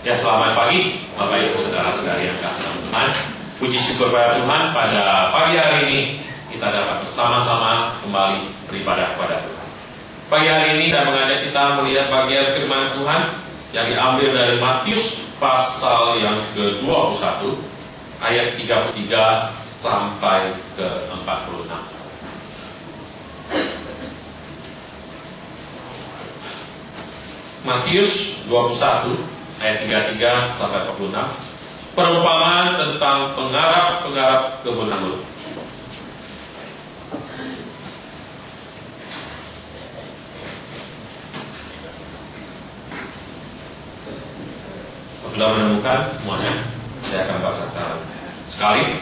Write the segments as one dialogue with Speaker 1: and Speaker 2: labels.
Speaker 1: Ya, selamat pagi Bapak Ibu Saudara sekalian kasih Tuhan. Puji syukur pada Tuhan, pada pagi hari ini kita dapat bersama-sama kembali beribadah kepada Tuhan. Pagi hari ini saya mengajak kita melihat bagian firman Tuhan yang diambil dari Matius pasal yang ke-21 ayat 33 sampai ke 46. Matius 21 ayat 33 sampai 46, perumpamaan tentang penggarap kebun anggur. Sudah menemukan semuanya? Saya akan bacakan sekali.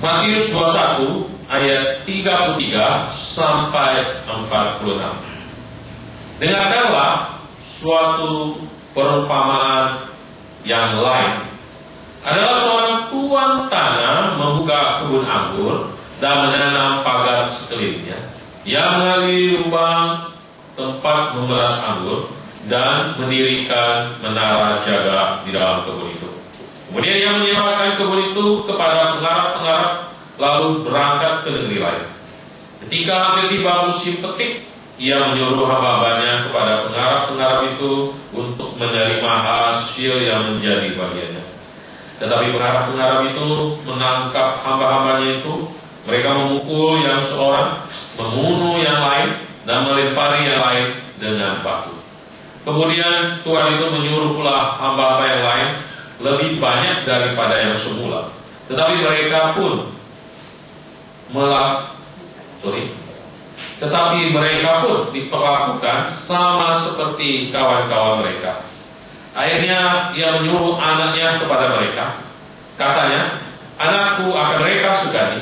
Speaker 1: Matius 21 ayat 33 sampai 46. Dengarkanlah suatu perumpamaan yang lain. Adalah seorang tuan tanah membuka kebun anggur dan menanam pagar sekelilingnya. Ia menggali lubang tempat memeras anggur dan mendirikan menara jaga di dalam kebun itu. Kemudian ia menyewakan kebun itu kepada penggarap-penggarap, lalu berangkat ke negeri lain. Ketika hampir tiba musim petik, ia menyuruh hamba-hambanya kepada penggarap-penggarap itu untuk menerima hasil yang menjadi bagiannya. Tetapi penggarap-penggarap itu menangkap hamba-hambanya itu. Mereka memukul yang seorang, membunuh yang lain, dan melempari yang lain dengan batu. Kemudian Tuhan itu menyuruh pula hamba-hamba yang lain lebih banyak daripada yang semula. Tetapi mereka pun diperlakukan sama seperti kawan-kawan mereka. Akhirnya ia menyuruh anaknya kepada mereka. Katanya, anakku akan mereka segani.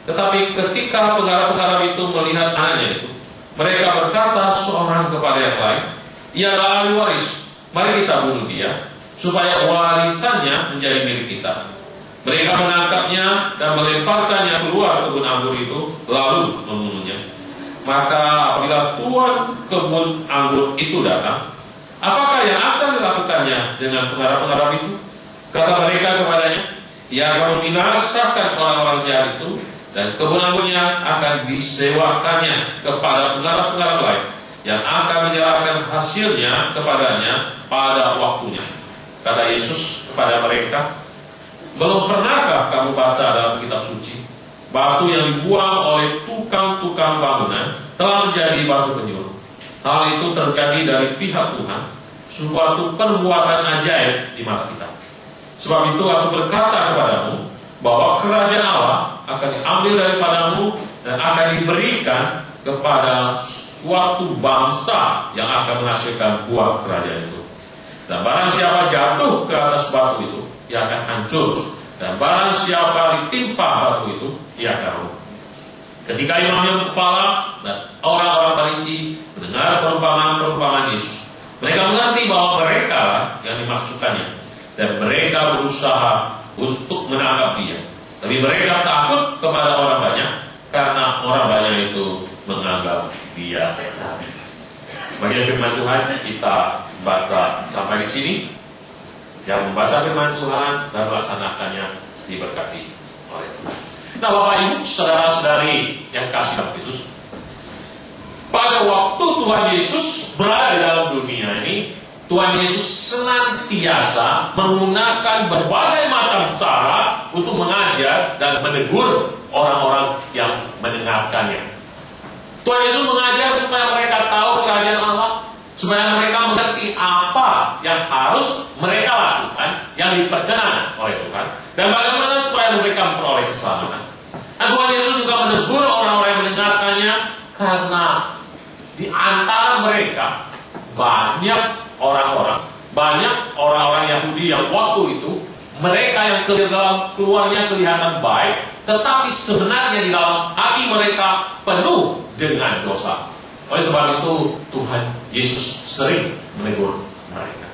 Speaker 1: Tetapi ketika penggarap-penggarap itu melihat anaknya itu, mereka berkata seorang kepada yang lain, ia ahli waris, mari kita bunuh dia, supaya warisannya menjadi milik kita. Mereka menangkapnya dan melemparkannya keluar kebun anggur itu, lalu membunuhnya. Maka apabila tuan kebun anggur itu datang, apakah yang akan dilakukannya dengan penggarap-penggarap itu? Kata mereka kepadanya, ia akan membinasakan orang-orang jahat itu, dan kebun anggurnya akan disewakannya kepada penggarap-penggarap lain yang akan menyerahkan hasilnya kepadanya pada waktunya. Kata Yesus kepada mereka, belum pernahkah kamu baca dalam kitab suci, batu yang dibuang oleh tukang-tukang bangunan telah menjadi batu penyuruh. Hal itu terjadi dari pihak Tuhan, suatu perbuatan ajaib di mata kita. Sebab itu aku berkata kepadamu, bahwa kerajaan Allah akan diambil daripadamu dan akan diberikan kepada suatu bangsa yang akan menghasilkan buah kerajaan itu. Dan barang siapa jatuh ke atas batu itu, ia akan hancur. Dan barang siapa ditimpa batu itu, ia akan roboh. Ketika imam yang kepala dan orang-orang Farisi mendengar perumpamaan Yesus, mereka mengerti bahwa mereka lah yang dimaksudkannya, dan mereka berusaha untuk menangkap dia. Tapi mereka takut kepada orang banyak, karena orang banyak itu menganggap dia nabi. Bagian firman Tuhan kita baca sampai di sini. Yang membaca firman Tuhan dan melaksanakannya diberkati oleh Tuhan. Nah, Bapak Ibu, saudara-saudari yang kasih dalam Yesus, pada waktu Tuhan Yesus berada di dalam dunia ini, Tuhan Yesus senantiasa menggunakan berbagai macam cara untuk mengajar dan menegur orang-orang yang mendengarkannya. Tuhan Yesus mengajar supaya mereka tahu kerajaan Allah, supaya mereka mengerti apa yang harus mereka lakukan yang diperkenan oleh Tuhan, dan bagaimana supaya mereka memperoleh keselamatan. Dan Tuhan Yesus juga menegur orang-orang yang mendengarkannya, karena di antara mereka banyak orang-orang Yahudi yang waktu itu mereka yang keluarnya kelihatan baik, tetapi sebenarnya di dalam hati mereka penuh dengan dosa. Oleh sebab itu Tuhan Yesus sering menegur mereka.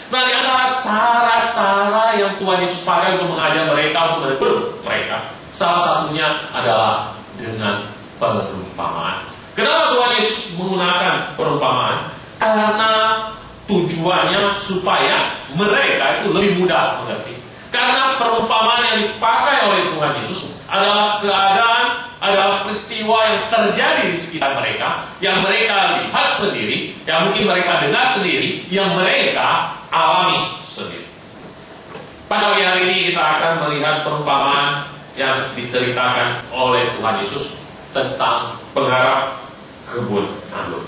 Speaker 1: Nah, di antara cara-cara yang Tuhan Yesus pakai untuk mengajar mereka, untuk menegur mereka, salah satunya adalah dengan perumpamaan. Kenapa Tuhan Yesus menggunakan perumpamaan? Karena tujuannya supaya mereka itu lebih mudah mengerti. Karena perumpamaan yang dipakai oleh Tuhan Yesus adalah keadaan, adalah peristiwa yang terjadi di sekitar mereka, yang mereka lihat sendiri, yang mungkin mereka dengar sendiri, yang mereka alami sendiri. Pada pagi hari ini kita akan melihat perumpamaan yang diceritakan oleh Tuhan Yesus tentang penggarap kebun anggur.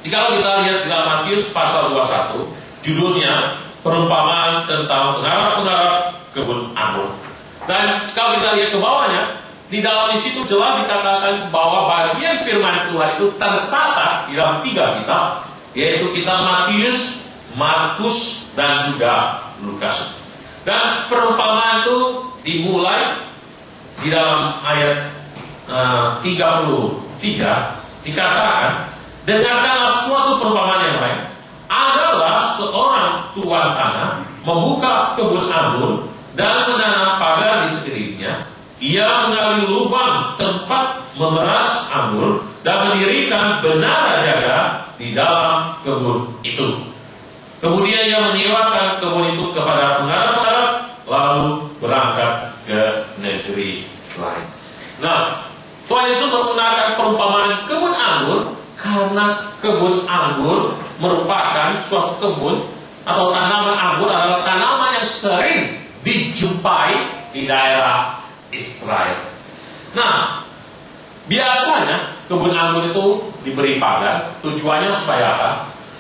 Speaker 1: Jika kita lihat di dalam Matius pasal 21, judulnya perumpamaan tentang penggarap kebun anggur. Dan kalau kita lihat ke bawahnya, di situ jelas dikatakan bahwa bagian firman Tuhan itu tercatat di dalam 3 kitab, yaitu kitab Matius, Markus, dan juga Lukas. Dan perumpamaan itu dimulai di dalam ayat 33, dikatakan, dengarkanlah suatu perumpamaan yang lain. Adalah seorang tuan tanah membuka kebun anggur dan menanam pagar di sekelilingnya. Ia menggali lubang tempat memeras anggur dan mendirikan menara jaga di dalam kebun itu. Kemudian ia menyewakan kebun itu kepada penggarap-penggarap, lalu berangkat ke negeri lain. Nah, Tuhan Yesus menggunakan perumpamaan kebun anggur karena kebun anggur merupakan suatu kebun atau tanaman anggur adalah tanaman yang sering dijumpai di daerah Israel. Nah, biasanya kebun anggur itu diberi pagar. Tujuannya supaya apa?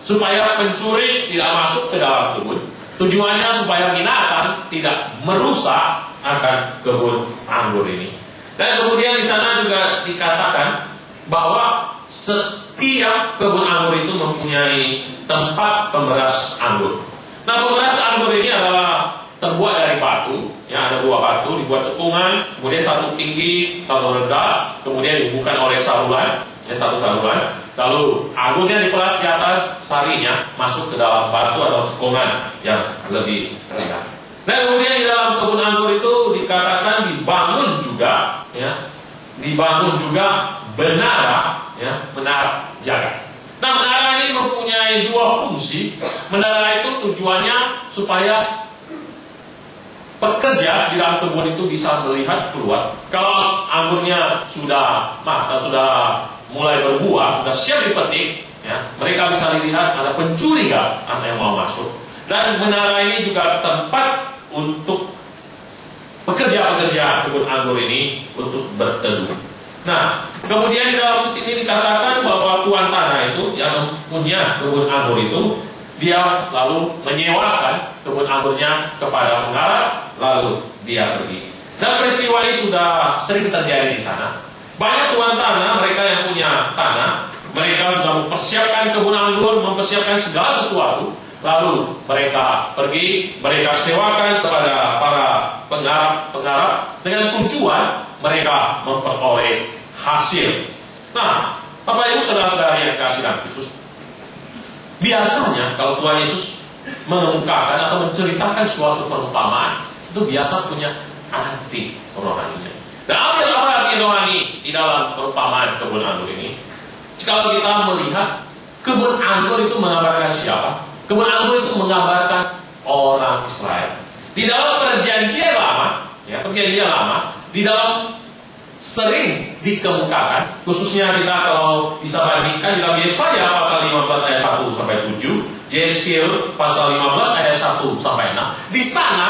Speaker 1: Supaya pencuri tidak masuk ke dalam kebun. Tujuannya supaya binatang tidak merusak akan kebun anggur ini. Dan kemudian di sana juga dikatakan bahwa setiap kebun anggur itu mempunyai tempat pemeras anggur. Nah, pemeras anggur ini adalah terbuat dari batu, ya, ada 2 batu dibuat cekungan, kemudian satu tinggi, satu rendah, kemudian dibuka oleh saluran, ya, satu saluran, lalu anggurnya diperas di atas, sarinya masuk ke dalam batu atau cekungan yang lebih rendah. Dan kemudian di dalam kebun anggur itu dikatakan dibangun juga, ya, dibangun juga menara, ya, menara jaga. Nah, menara ini mempunyai 2 fungsi. Menara itu tujuannya supaya pekerja di dalam kebun itu bisa melihat keluar. Kalau anggurnya sudah matang, sudah mulai berbuah, sudah siap dipetik, ya, mereka bisa dilihat ada pencuri nggak yang mau masuk. Dan menara ini juga tempat untuk pekerja-pekerja kebun anggur ini untuk berteduh. Nah, kemudian di dalam sini dikatakan bahwa tuan tanah itu yang punya kebun anggur itu, dia lalu menyewakan kebun anggurnya kepada penggarap, lalu dia pergi. Dan peristiwa ini sudah sering terjadi di sana. Banyak tuan tanah, mereka yang punya tanah, mereka sudah mempersiapkan kebun anggur, mempersiapkan segala sesuatu. Lalu mereka pergi, mereka sewakan kepada para penggarap dengan tujuan mereka memperoleh hasil. Nah, Bapak Ibu saudara-saudara yang dikasihi dalam Kristus, biasanya kalau Tuhan Yesus mengemukakan atau menceritakan suatu perumpamaan, itu biasa punya arti rohaninya. Dan apa arti rohani di dalam perumpamaan kebun anggur ini? Kalau kita melihat kebun anggur itu menggambarkan siapa? Kebun anggur itu menggambarkan orang Israel. Di dalam perjanjian lama, ya, perjanjian lama, di dalam sering dikemukakan, khususnya kita kalau bisa bandingkan di dalam Yesaya pasal 15 ayat 1 sampai 7, Yeskiel pasal 15 ayat 1 sampai 6. Di sana